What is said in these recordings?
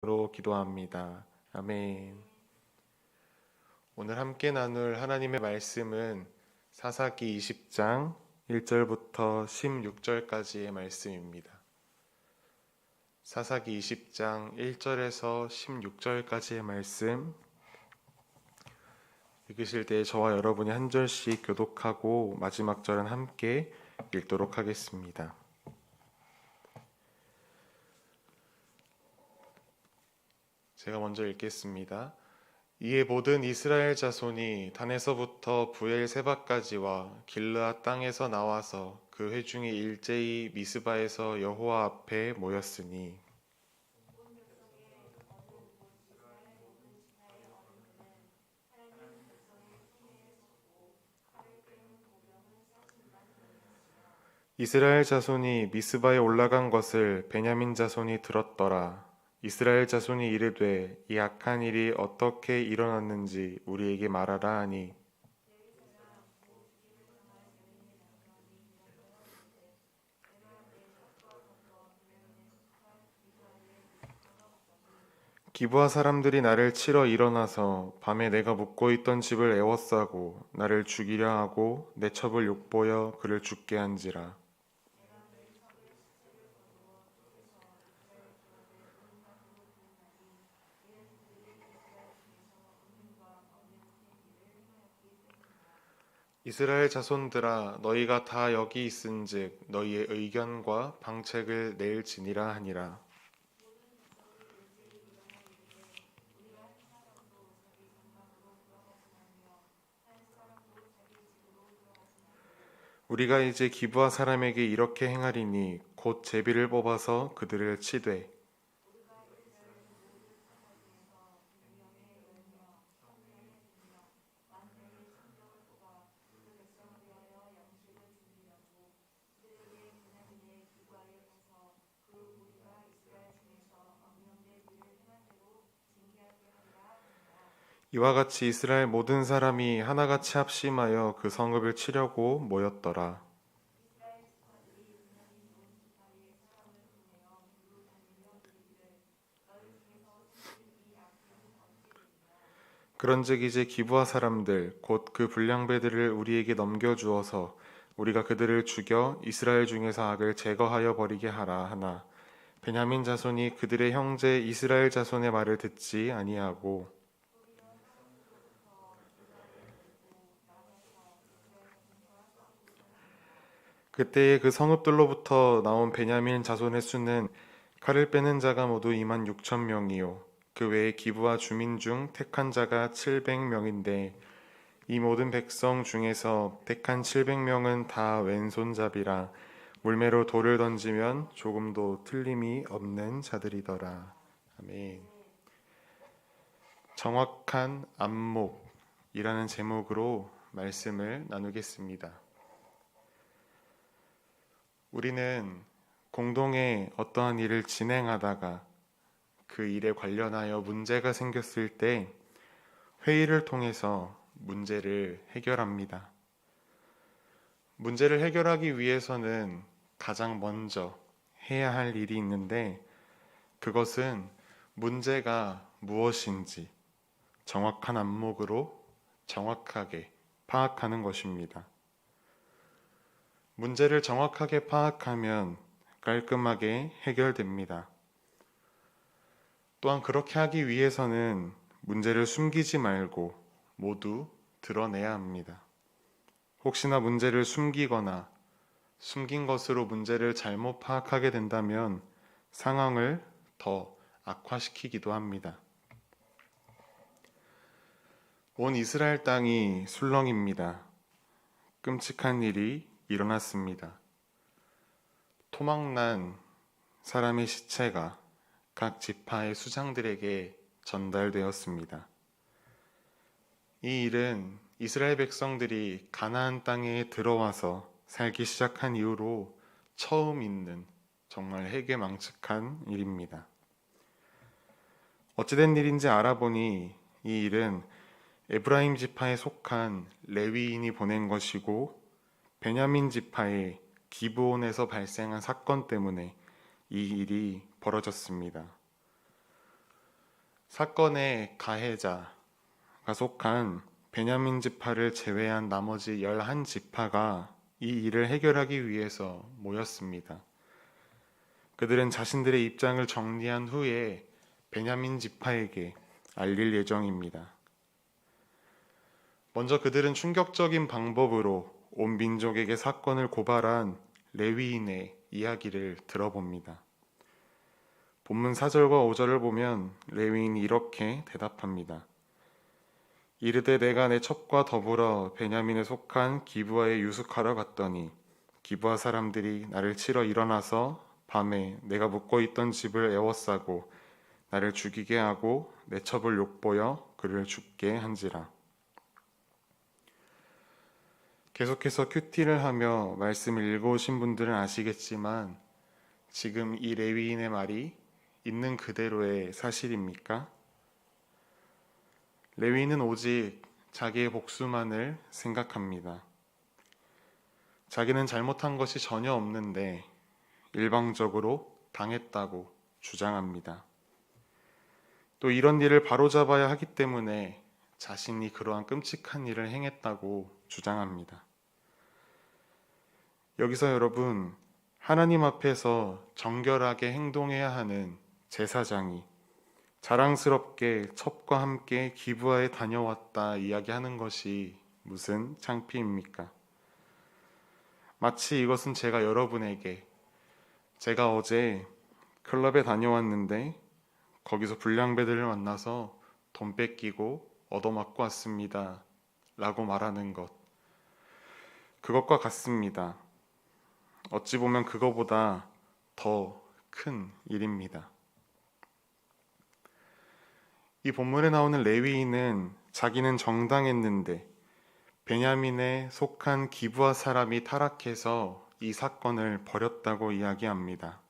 로 기도합니다. 아멘. 오늘 함께 나눌 하나님의 말씀은 사사기 20장 1절부터 16절까지의 말씀입니다. 사사기 20장 1절에서 16절까지의 말씀 읽으실 때 저와 여러분이 한 절씩 교독하고 마지막 절은 함께 읽도록 하겠습니다. 제가 먼저 읽겠습니다. 이에 모든 이스라엘 자손이 단에서부터 브엘세바까지와 길르앗 땅에서 나와서 그 회중이 일제히 미스바에서 여호와 앞에 모였으니 이스라엘 자손이 미스바에 올라간 것을 베냐민 자손이 들었더라. 이스라엘 자손이 이르되 이 악한 일이 어떻게 일어났는지 우리에게 말하라 하니 기브아 사람들이 나를 치러 일어나서 밤에 내가 묵고 있던 집을 에워싸고 나를 죽이려 하고 내 첩을 욕보여 그를 죽게 한지라. 이스라엘 자손들아 너희가 다 여기 있은즉 너희의 의견과 방책을 내일지니라 하니라. 우리가 이제 기브아 사람에게 이렇게 행하리니 곧 제비를 뽑아서 그들을 치되 이와 같이 이스라엘 모든 사람이 하나같이 합심하여 그 성읍을 치려고 모였더라. 그런즉 이제 기브아 사람들 곧 그 불량배들을 우리에게 넘겨주어서 우리가 그들을 죽여 이스라엘 중에서 악을 제거하여 버리게 하라 하나 베냐민 자손이 그들의 형제 이스라엘 자손의 말을 듣지 아니하고 그때에 그 성읍들로부터 나온 베냐민 자손의 수는 칼을 빼는 자가 모두 2만 6천 명이요 그 외에 기브아 주민 중 택한 자가 700명인데 이 모든 백성 중에서 택한 700명은 다 왼손잡이라 물매로 돌을 던지면 조금도 틀림이 없는 자들이더라. 아멘. 정확한 안목이라는 제목으로 말씀을 나누겠습니다. 우리는 공동에 어떠한 일을 진행하다가 그 일에 관련하여 문제가 생겼을 때 회의를 통해서 문제를 해결합니다. 문제를 해결하기 위해서는 가장 먼저 해야 할 일이 있는데 그것은 문제가 무엇인지 정확한 안목으로 정확하게 파악하는 것입니다. 문제를 정확하게 파악하면 깔끔하게 해결됩니다. 또한 그렇게 하기 위해서는 문제를 숨기지 말고 모두 드러내야 합니다. 혹시나 문제를 숨기거나 숨긴 것으로 문제를 잘못 파악하게 된다면 상황을 더 악화시키기도 합니다. 온 이스라엘 땅이 술렁입니다. 끔찍한 일이 일어났습니다. 토막난 사람의 시체가 각 지파의 수장들에게 전달되었습니다. 이 일은 이스라엘 백성들이 가나안 땅에 들어와서 살기 시작한 이후로 처음 있는 정말 해괴망측한 일입니다. 어찌된 일인지 알아보니 이 일은 에브라임 지파에 속한 레위인이 보낸 것이고 베냐민 지파의 기브온에서 발생한 사건 때문에 이 일이 벌어졌습니다. 사건의 가해자가 속한 베냐민 지파를 제외한 나머지 11지파가 이 일을 해결하기 위해서 모였습니다. 그들은 자신들의 입장을 정리한 후에 베냐민 지파에게 알릴 예정입니다. 먼저 그들은 충격적인 방법으로 온 민족에게 사건을 고발한 레위인의 이야기를 들어봅니다. 본문 4절과 5절을 보면 레위인이 이렇게 대답합니다. 이르되 내가 내 첩과 더불어 베냐민에 속한 기브아에 유숙하러 갔더니 기브아 사람들이 나를 치러 일어나서 밤에 내가 묵고 있던 집을 에워싸고 나를 죽이게 하고 내 첩을 욕보여 그를 죽게 한지라. 계속해서 큐티를 하며 말씀을 읽어오신 분들은 아시겠지만 지금 이 레위인의 말이 있는 그대로의 사실입니까? 레위인은 오직 자기의 복수만을 생각합니다. 자기는 잘못한 것이 전혀 없는데 일방적으로 당했다고 주장합니다. 또 이런 일을 바로잡아야 하기 때문에 자신이 그러한 끔찍한 일을 행했다고 주장합니다. 여기서 여러분, 하나님 앞에서 정결하게 행동해야 하는 제사장이 자랑스럽게 첩과 함께 기브아에 다녀왔다 이야기하는 것이 무슨 창피입니까? 마치 이것은 제가 여러분에게 제가 어제 클럽에 다녀왔는데 거기서 불량배들을 만나서 돈 뺏기고 얻어맞고 왔습니다 라고 말하는 것, 그것과 같습니다. 어찌 보면 그거보다 더 큰 일입니다. 이 본문에 나오는 레위인은 자기는 정당했는데 베냐민에 속한 기브아 사람이 타락해서 이 사건을 벌였다고 이야기합니다.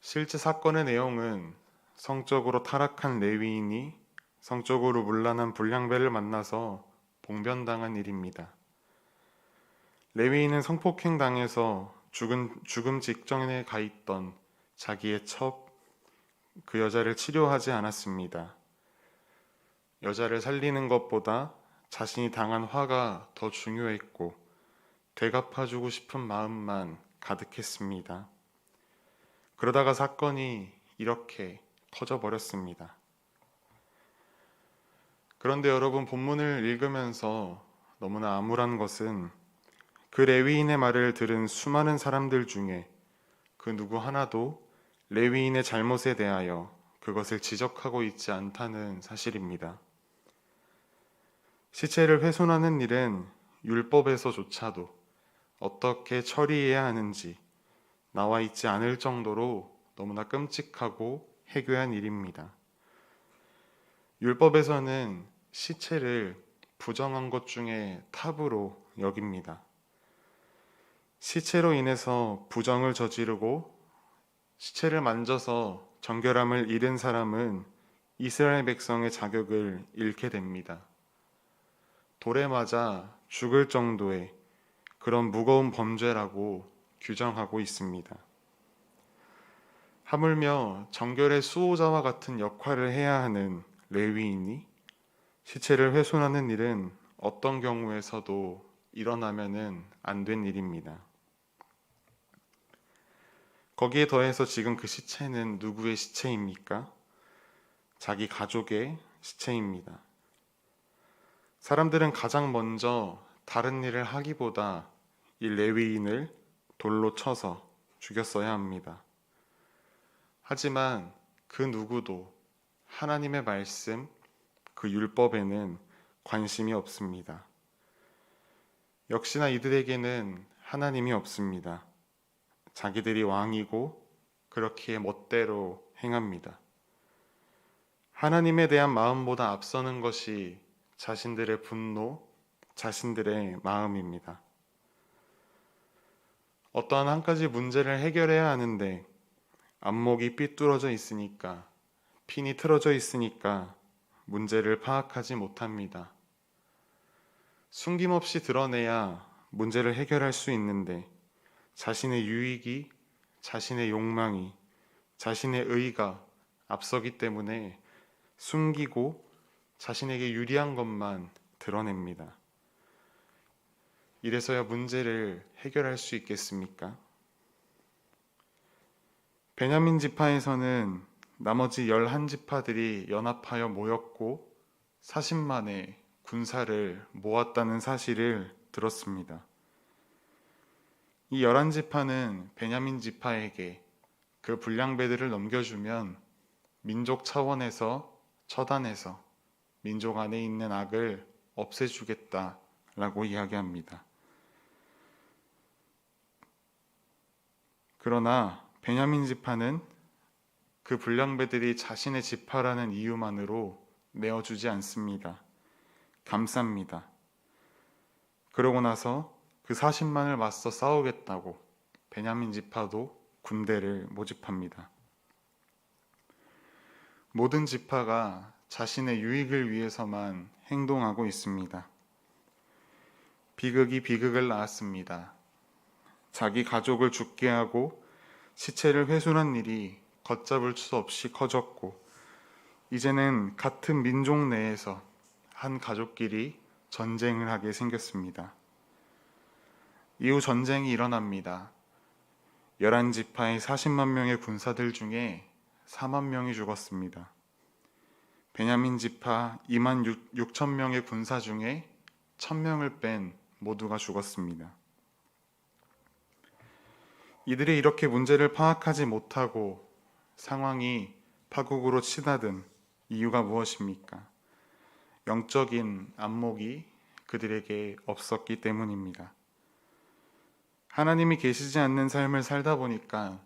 실제 사건의 내용은 성적으로 타락한 레위인이 성적으로 문란한 불량배를 만나서 봉변당한 일입니다. 레위인은 성폭행 당해서 죽음 직전에 가 있던 자기의 첩, 그 여자를 치료하지 않았습니다. 여자를 살리는 것보다 자신이 당한 화가 더 중요했고 되갚아주고 싶은 마음만 가득했습니다. 그러다가 사건이 이렇게 터져버렸습니다. 그런데 여러분, 본문을 읽으면서 너무나 암울한 것은 그 레위인의 말을 들은 수많은 사람들 중에 그 누구 하나도 레위인의 잘못에 대하여 그것을 지적하고 있지 않다는 사실입니다. 시체를 훼손하는 일은 율법에서조차도 어떻게 처리해야 하는지 나와 있지 않을 정도로 너무나 끔찍하고 해괴한 일입니다. 율법에서는 시체를 부정한 것 중에 탑으로 여깁니다. 시체로 인해서 부정을 저지르고 시체를 만져서 정결함을 잃은 사람은 이스라엘 백성의 자격을 잃게 됩니다. 돌에 맞아 죽을 정도의 그런 무거운 범죄라고 규정하고 있습니다. 하물며 정결의 수호자와 같은 역할을 해야 하는 레위인이 시체를 훼손하는 일은 어떤 경우에서도 일어나면은 안 된 일입니다. 거기에 더해서 지금 그 시체는 누구의 시체입니까? 자기 가족의 시체입니다. 사람들은 가장 먼저 다른 일을 하기보다 이 레위인을 돌로 쳐서 죽였어야 합니다. 하지만 그 누구도 하나님의 말씀, 그 율법에는 관심이 없습니다. 역시나 이들에게는 하나님이 없습니다. 자기들이 왕이고 그렇기에 멋대로 행합니다. 하나님에 대한 마음보다 앞서는 것이 자신들의 분노, 자신들의 마음입니다. 어떠한 한 가지 문제를 해결해야 하는데 안목이 삐뚤어져 있으니까, 핀이 틀어져 있으니까 문제를 파악하지 못합니다. 숨김없이 드러내야 문제를 해결할 수 있는데 자신의 유익이, 자신의 욕망이, 자신의 의가 앞서기 때문에 숨기고 자신에게 유리한 것만 드러냅니다. 이래서야 문제를 해결할 수 있겠습니까? 베냐민 지파에서는 나머지 11지파들이 연합하여 모였고 40만의 군사를 모았다는 사실을 들었습니다. 이 11지파는 베냐민 지파에게 그 불량배들을 넘겨주면 민족 차원에서 처단해서 민족 안에 있는 악을 없애주겠다라고 이야기합니다. 그러나 베냐민 지파는 그 불량배들이 자신의 지파라는 이유만으로 내어주지 않습니다. 감쌉니다. 그러고 나서 그 40만을 맞서 싸우겠다고 베냐민 지파도 군대를 모집합니다. 모든 지파가 자신의 유익을 위해서만 행동하고 있습니다. 비극이 비극을 낳았습니다. 자기 가족을 죽게 하고 시체를 훼손한 일이 걷잡을 수 없이 커졌고 이제는 같은 민족 내에서 한 가족끼리 전쟁을 하게 생겼습니다. 이후 전쟁이 일어납니다. 11지파의 40만 명의 군사들 중에 4만 명이 죽었습니다. 베냐민 지파 2만 6천 명의 군사 중에 1,000명을 뺀 모두가 죽었습니다. 이들이 이렇게 문제를 파악하지 못하고 상황이 파국으로 치닫은 이유가 무엇입니까? 영적인 안목이 그들에게 없었기 때문입니다. 하나님이 계시지 않는 삶을 살다 보니까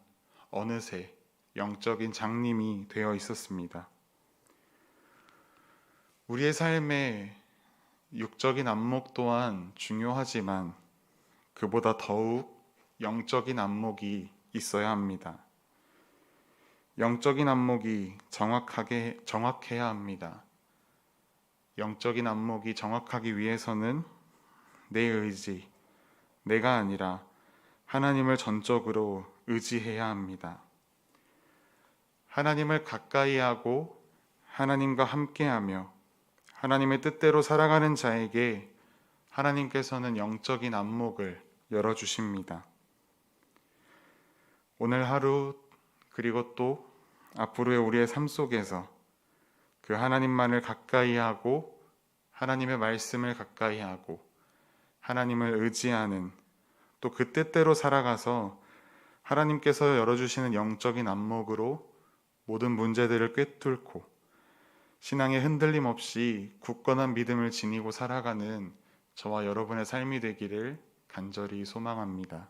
어느새 영적인 장님이 되어 있었습니다. 우리의 삶에 육적인 안목 또한 중요하지만 그보다 더욱 영적인 안목이 있어야 합니다. 영적인 안목이 정확해야 합니다. 영적인 안목이 정확하기 위해서는 내 의지, 내가 아니라 하나님을 전적으로 의지해야 합니다. 하나님을 가까이 하고 하나님과 함께하며 하나님의 뜻대로 살아가는 자에게 하나님께서는 영적인 안목을 열어주십니다. 오늘 하루 그리고 또 앞으로의 우리의 삶 속에서 그 하나님만을 가까이 하고 하나님의 말씀을 가까이 하고 하나님을 의지하는 또 그 뜻대로 살아가서 하나님께서 열어주시는 영적인 안목으로 모든 문제들을 꿰뚫고 신앙의 흔들림 없이 굳건한 믿음을 지니고 살아가는 저와 여러분의 삶이 되기를 간절히 소망합니다.